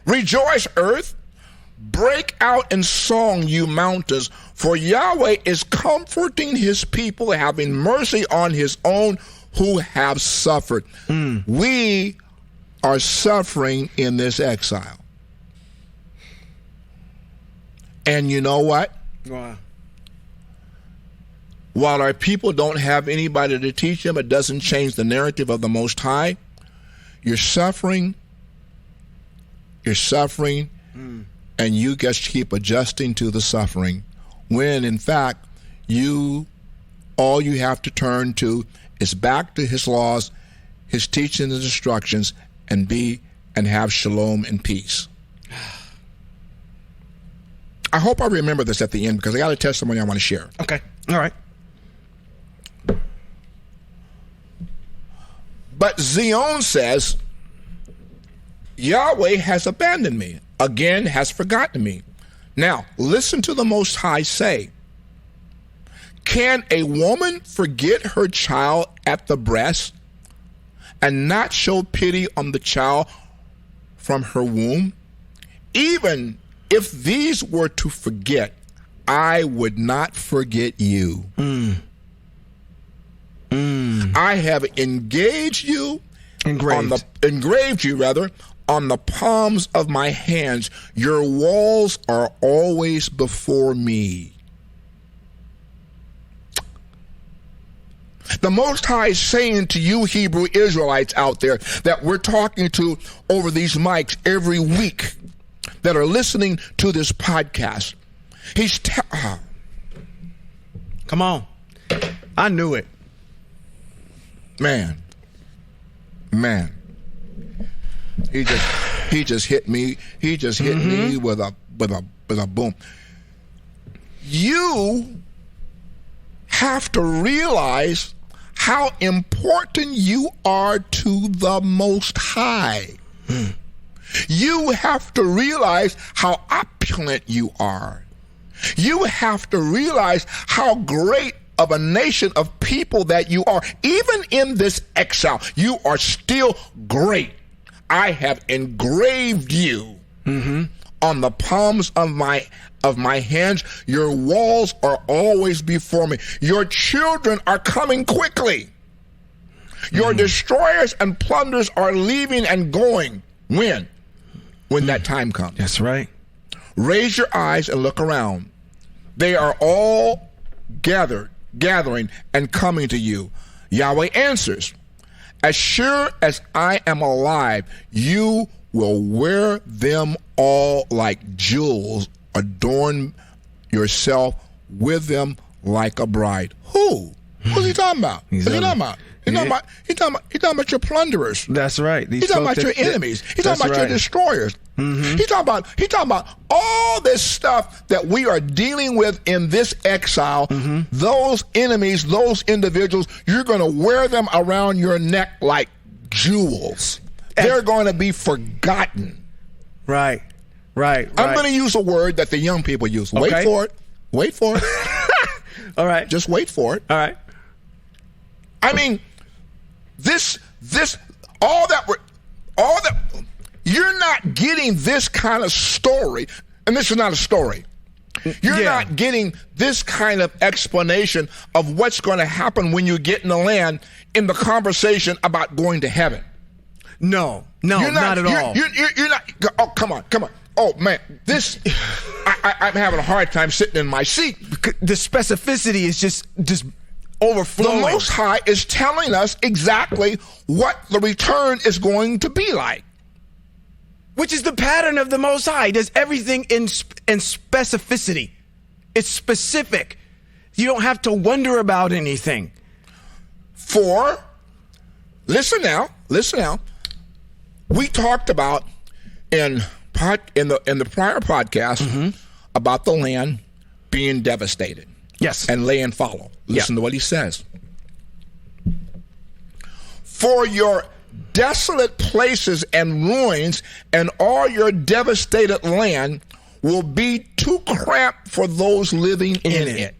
rejoice, earth, break out in song, you mountains, for Yahweh is comforting his people, having mercy on his own who have suffered. We are suffering in this exile. And you know what? Wow. While our people don't have anybody to teach them, it doesn't change the narrative of the Most High. You're suffering, and you just keep adjusting to the suffering, when in fact all you have to turn to is back to his laws, his teachings and instructions, and have shalom and peace. I hope I remember this at the end, because I got a testimony I want to share. Okay. All right. But Zion says, Yahweh has abandoned me, again has forgotten me. Now, listen to the Most High say, can a woman forget her child at the breast and not show pity on the child from her womb? Even if these were to forget, I would not forget you. I have engraved you on the palms of my hands. Your walls are always before me. The Most High is saying to you Hebrew Israelites out there that we're talking to over these mics every week that are listening to this podcast. Come on. I knew it. Man. He just hit me. He just hit me with a boom. You have to realize how important you are to the Most High. You have to realize how opulent you are. You have to realize how great of a nation of people that you are. Even in this exile, you are still great. I have engraved you on the palms of my hands. Your walls are always before me. Your children are coming quickly. Your destroyers and plunderers are leaving and going. When that time comes. That's right. Raise your eyes and look around. They are all gathering and coming to you. Yahweh answers, as sure as I am alive, you will wear them all like jewels, adorn yourself with them like a bride. Who's he talking about? He's talking about your plunderers. That's right. He's talking about your enemies. He's talking about your destroyers. He's talking about all this stuff that we are dealing with in this exile. Those enemies, those individuals, you're going to wear them around your neck like jewels. They're going to be forgotten. Right. I'm going to use a word that the young people use. Okay. Wait for it. All right. Just wait for it. All right. I mean, all that you're not getting this kind of story, and this is not a story. You're not getting this kind of explanation of what's going to happen when you get in the land in the conversation about going to heaven. No, not at all. You're not. Oh, come on. Oh man, I'm having a hard time sitting in my seat. The specificity is just overflowing. The Most High is telling us exactly what the return is going to be like. Which is the pattern of the Most High. He does everything in specificity. It's specific. You don't have to wonder about anything. For, listen now. We talked about in the prior podcast about the land being devastated. Yes. And laying fallow. Listen to what he says. For your desolate places and ruins and all your devastated land will be too cramped for those living in it.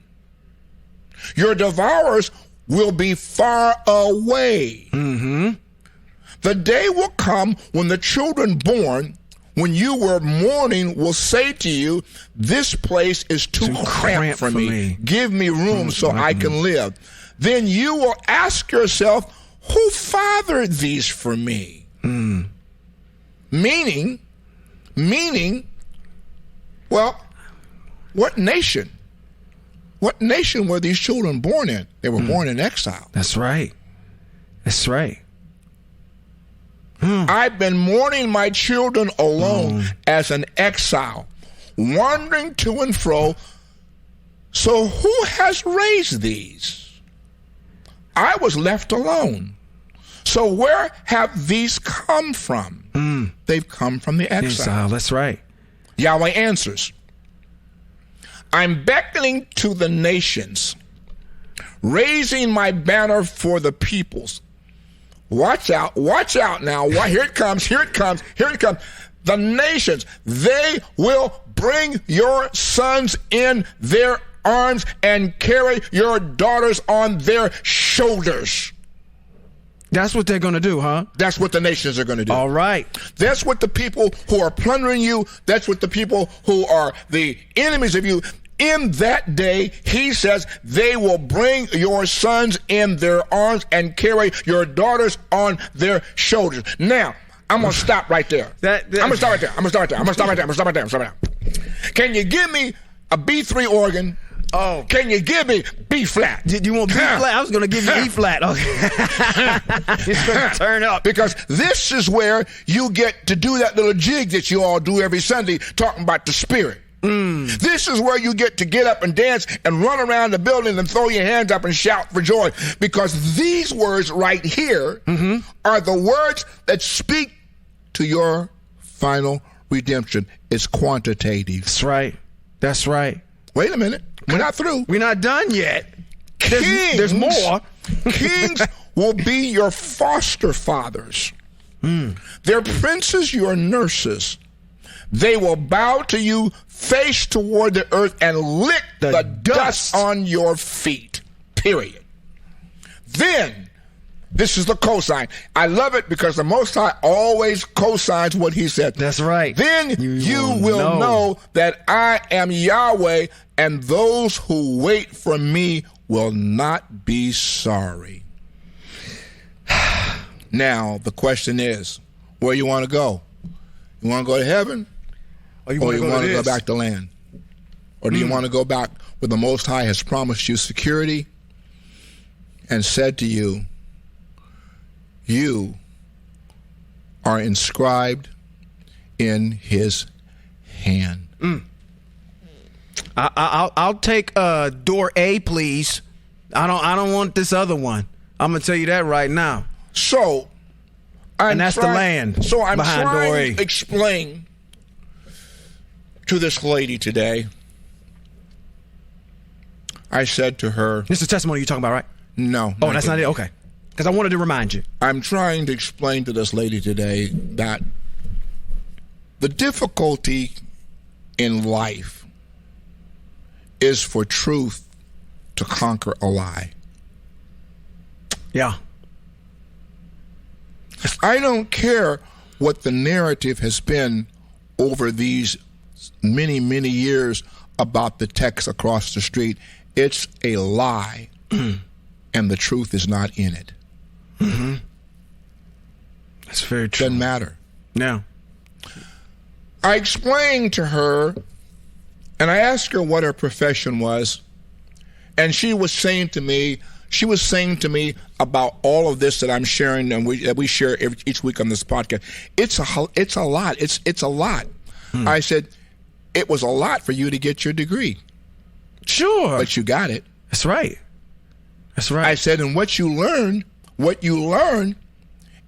Your devourers will be far away. The day will come when the children born, when you were mourning, will say to you, this place is too cramped for me. Give me room so I can live. Then you will ask yourself, who fathered these for me? Meaning, well, what nation? What nation were these children born in? They were born in exile. That's right. I've been mourning my children alone as an exile, wandering to and fro. So who has raised these? I was left alone. So where have these come from? They've come from the exile. That's right. Yahweh answers, I'm beckoning to the nations, raising my banner for the peoples. Watch out now. Here it comes. The nations, they will bring your sons in their arms and carry your daughters on their shoulders. That's what they're going to do, huh? That's what the nations are going to do. All right. That's what the people who are plundering you, that's what the people who are the enemies of you, in that day, he says, they will bring your sons in their arms and carry your daughters on their shoulders. Now, I'm going to stop right there. I'm going to stop right there. Can you give me a B3 organ? Oh. Can you give me B flat? Did you want B flat? I was going to give you E flat. Okay. It's going to turn up. Because this is where you get to do that little jig that you all do every Sunday, talking about the Spirit. This is where you get to get up and dance and run around the building and throw your hands up and shout for joy. Because these words right here are the words that speak to your final redemption. It's quantitative. That's right. Wait a minute. We're not through. We're not done yet. There's more. Kings will be your foster fathers. Their princes your nurses. They will bow to you face toward the earth and lick the dust on your feet. Period. Then, this is the cosign. I love it because the Most High always cosigns what he said. That's right. Then you will know that I am Yahweh, and those who wait for me will not be sorry. Now, the question is, where you want to go? You want to go to heaven? Or you want to go back to land? Or do you want to go back where the Most High has promised you security and said to you, you are inscribed in his hand? I'll take door A, please. I don't want this other one. I'm gonna tell you that right now. So, and that's the land. So I'm behind door A. trying to explain to this lady today. I said to her, "This is testimony you're talking about, right?" No. Oh, that's not it. Okay, because I wanted to remind you. I'm trying to explain to this lady today that the difficulty in life is for truth to conquer a lie. Yeah. I don't care what the narrative has been over these many, many years about the text across the street. It's a lie, and the truth is not in it. That's very true. Doesn't matter. No. I explained to her, and I asked her what her profession was, and she was saying to me, she was saying to me about all of this that I'm sharing and we share each week on this podcast. It's a lot. It's a lot. I said, it was a lot for you to get your degree. Sure. But you got it. That's right. That's right. I said, and what you learn,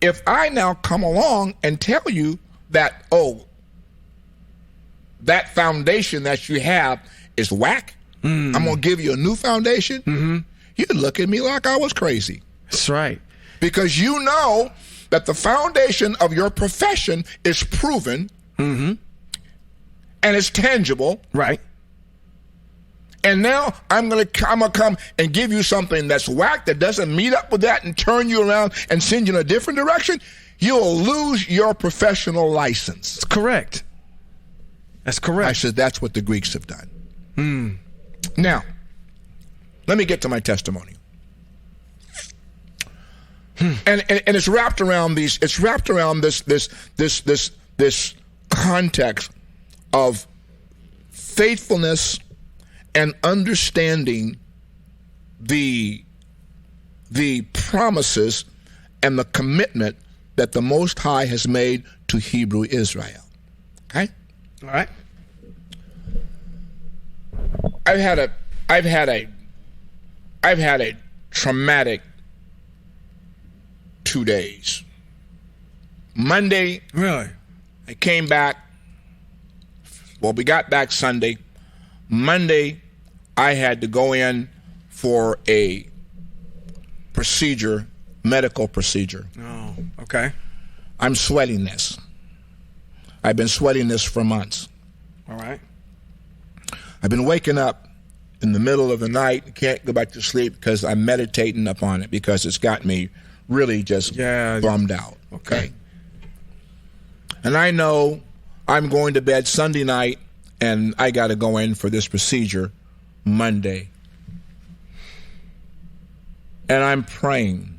if I now come along and tell you that, that foundation that you have is whack, I'm going to give you a new foundation, you'd look at me like I was crazy. That's right. Because you know that the foundation of your profession is proven and it's tangible. Right. And now I'm gonna come and give you something that's whack, that doesn't meet up with that, and turn you around and send you in a different direction. You'll lose your professional license. That's correct. That's correct. I said, that's what the Greeks have done. Now, let me get to my testimony. And it's wrapped around these. It's wrapped around this context of faithfulness and understanding the promises and the commitment that the Most High has made to Hebrew Israel. Okay? All right. I've had a traumatic 2 days. Monday, Really? I came back. Well, we got back Sunday. Monday, I had to go in for a procedure, medical procedure. Oh, okay. I'm sweating this. I've been sweating this for months. All right. I've been waking up in the middle of the night, can't go back to sleep because I'm meditating upon it because it's got me really just bummed out. Okay. And I know I'm going to bed Sunday night and I got to go in for this procedure Monday. And I'm praying.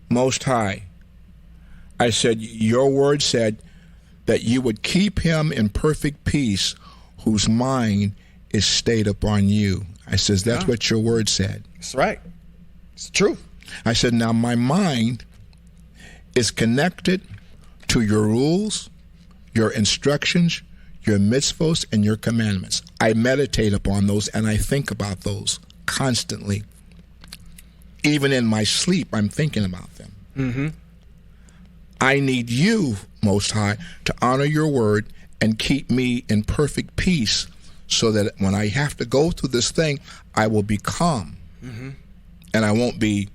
Most High, I said, your word said that you would keep him in perfect peace whose mind is stayed upon you. I says, that's what your word said. That's right. It's true. I said, now my mind is connected to your rules, your instructions, your mitzvos, and your commandments. I meditate upon those and I think about those constantly. Even in my sleep, I'm thinking about them. I need you, Most High, to honor your word and keep me in perfect peace so that when I have to go through this thing, I will be calm. And I won't be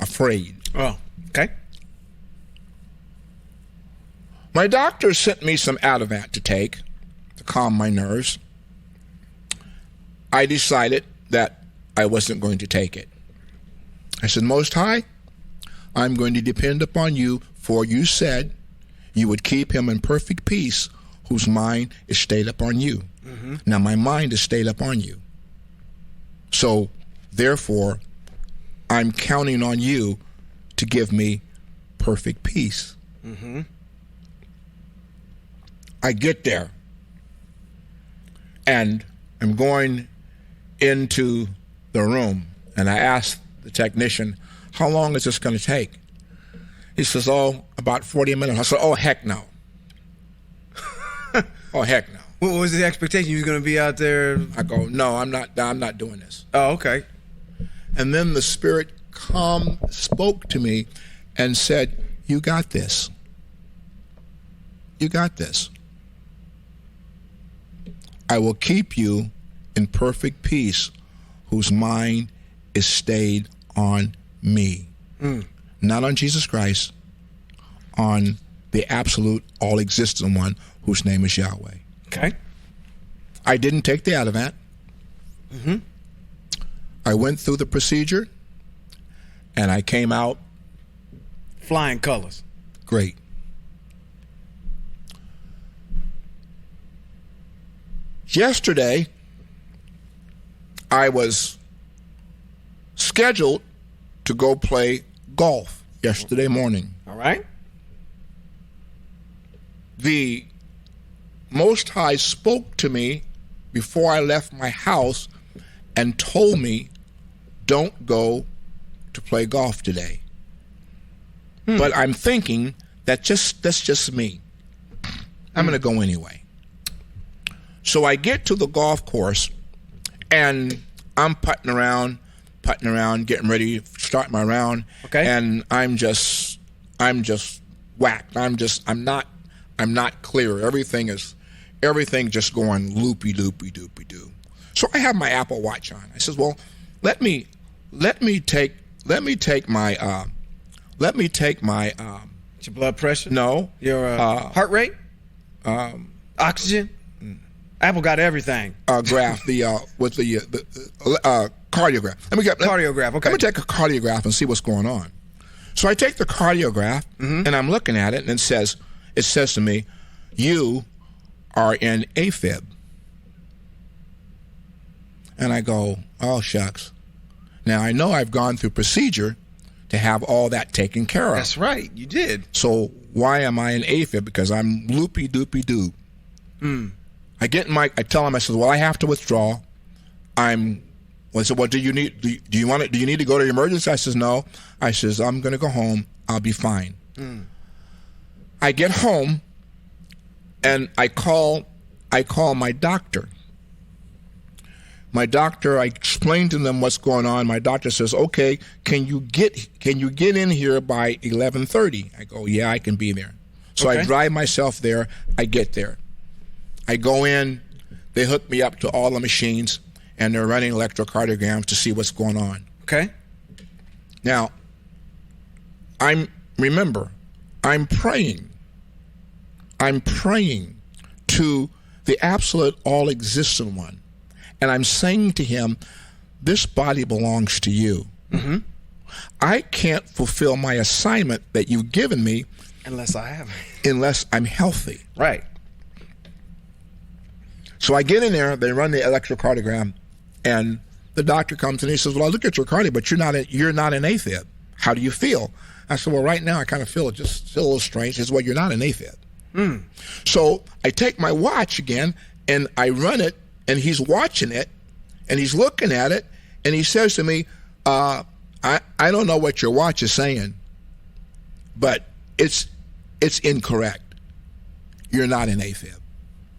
afraid. Oh, okay. My doctor sent me some Ativan to take to calm my nerves. I decided that I wasn't going to take it. I said, Most High, I'm going to depend upon you, for you said you would keep him in perfect peace whose mind is stayed upon you. Now my mind is stayed upon you. So, therefore, I'm counting on you to give me perfect peace. I get there, and I'm going into the room, and I ask the technician, how long is this going to take? He says, about 40 minutes. I said, heck no. Heck no. What was the expectation? You were going to be out there? I go, no, I'm not doing this. Oh, okay. And then the Spirit spoke to me and said, you got this. You got this. I will keep you in perfect peace whose mind is stayed on me. Not on Jesus Christ, on the absolute all-existent one whose name is Yahweh. Okay. I didn't take the Ativan. I went through the procedure, and I came out Flying colors. great. Yesterday, I was scheduled to go play golf yesterday morning. All right. The Most High spoke to me before I left my house and told me, don't go to play golf today. But I'm thinking that's just me. I'm going to go anyway. So I get to the golf course, and I'm putting around, getting ready to start my round. Okay. And I'm just whacked. I'm not clear. Everything just going loopy doo. So I have my Apple Watch on. I says, well, let me take my Your blood pressure? no Your heart rate? Oxygen? Apple got everything. graph with the cardiograph. Cardiograph, okay. Let me take a cardiograph and see what's going on. So I take the cardiograph and I'm looking at it, and it says to me, you are in AFib. And I go, oh shucks. Now I know I've gone through procedure to have all that taken care of. That's right, you did. So why am I in AFib? Because I'm loopy doopy doo. I tell him, I said, well, I have to withdraw. I said, well, do you need to go to the emergency? I says, no. I says, I'm going to go home. I'll be fine. I get home and I call my doctor. My doctor, I explained to them what's going on. My doctor says, okay, can you get in here by 11:30? I go, yeah, I can be there. So Okay. I drive myself there. I get there. I go in. They hook me up to all the machines, and they're running electrocardiograms to see what's going on. Okay. Now, I'm praying. I'm praying to the absolute all-existent one. And I'm saying to him, this body belongs to you. I can't fulfill my assignment that you've given me Unless I have. unless I'm healthy. Right. So I get in there, they run the electrocardiogram, and the doctor comes and he says, well, I look at your cardio, but you're not in AFib. How do you feel? I said, well, right now I kind of feel a little strange. He says, well, you're not in AFib. So I take my watch again, and I run it, and he's watching it, and he's looking at it, and he says to me, I don't know what your watch is saying, but it's incorrect. You're not in AFib.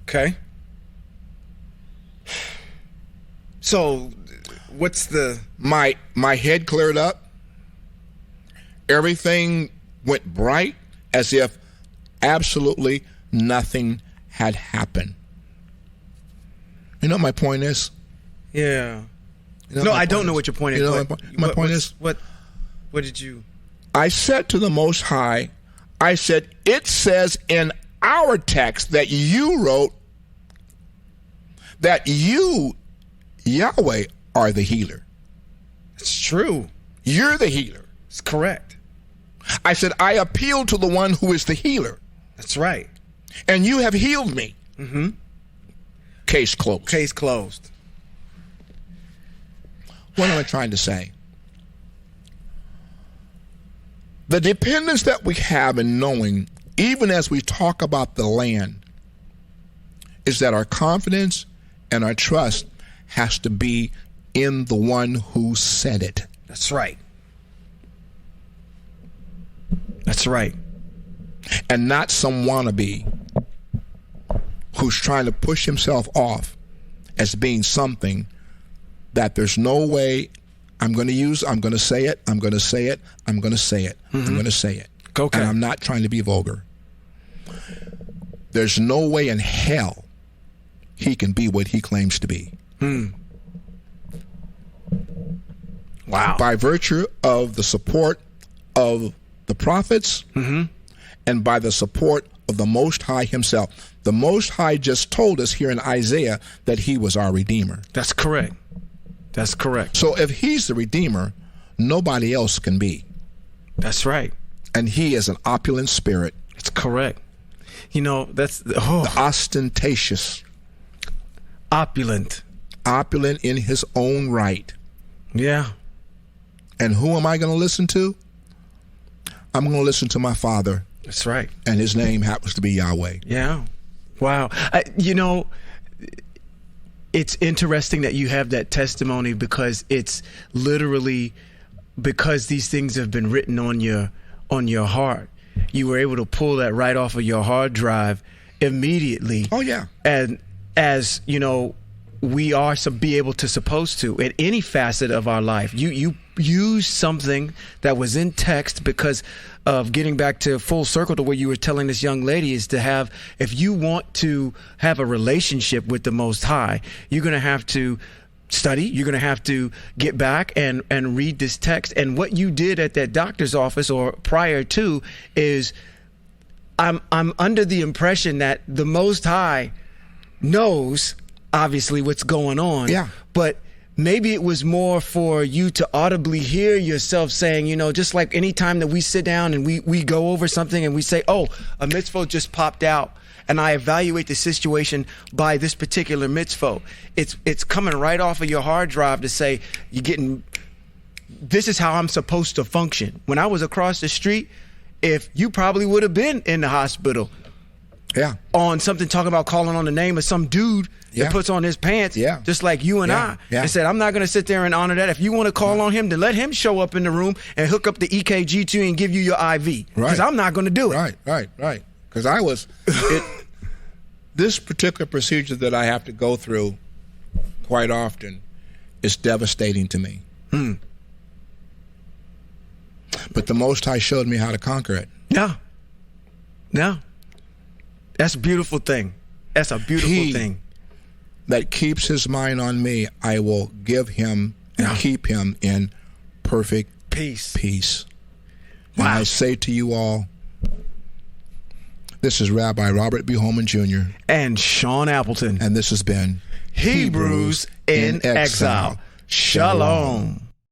Okay. So, what's the... My head cleared up. Everything went bright as if absolutely nothing had happened. You know what my point is? Yeah. You know No, what my I don't point know is? what your point is. You know What- my what- point what's- is? What did you... I said to the Most High, I said, it says in our text that you wrote that you, Yahweh, are the healer. It's true. You're the healer. It's correct. I said, I appeal to the one who is the healer, That's right. and you have healed me. Case closed. Case closed. What am I trying to say? The dependence that we have in knowing, even as we talk about the land, is that our confidence and our trust has to be in the one who said it. That's right. That's right. And not some wannabe who's trying to push himself off as being something that there's no way I'm going to say it. I'm going to say it. I'm going to say it. I'm going to say it. Okay. And I'm not trying to be vulgar. There's no way in hell he can be what he claims to be. Wow. By virtue of the support of the prophets and by the support of the Most High himself. The Most High just told us here in Isaiah that he was our Redeemer. That's correct. That's correct. So if he's the Redeemer, nobody else can be. That's right. And he is an opulent spirit. It's correct. You know, that's Ostentatious. opulent. Opulent in his own right. Yeah. And who am I going to listen to? I'm going to listen to my Father, That's right. and his name happens to be Yahweh. Yeah. Wow. You know, it's interesting that you have that testimony, because it's literally because these things have been written on your heart. You were able to pull that right off of your hard drive immediately. Oh yeah. And as you know, we are be able to supposed to in any facet of our life. You use something that was in text, because of getting back to full circle to where you were telling this young lady, is to have, if you want to have a relationship with the Most High, you're going to have to study. You're going to have to get back and read this text. And what you did at that doctor's office or prior to is, I'm under the impression that the Most High knows obviously what's going on. Yeah. But maybe it was more for you to audibly hear yourself saying, you know, just like any time that we sit down and we go over something and we say, oh, a mitzvah just popped out, and I evaluate the situation by this particular mitzvah. It's coming right off of your hard drive to say, this is how I'm supposed to function. When I was across the street, if you probably would have been in the hospital. Yeah. On something talking about calling on the name of some dude that puts on his pants, just like you and I. Yeah. And said, I'm not going to sit there and honor that. If you want to call on him, then let him show up in the room and hook up the EKG to you and give you your IV. Right. Because I'm not going to do it. Right. Because this particular procedure that I have to go through quite often is devastating to me. But the Most High showed me how to conquer it. Yeah. That's a beautiful thing. That's a beautiful thing. That keeps his mind on me, I will give him and keep him in perfect peace. Wow. And I say to you all, this is Rabbi Robert B. Holman Jr. and Sean Appleton. And this has been Hebrews in Exile. Shalom.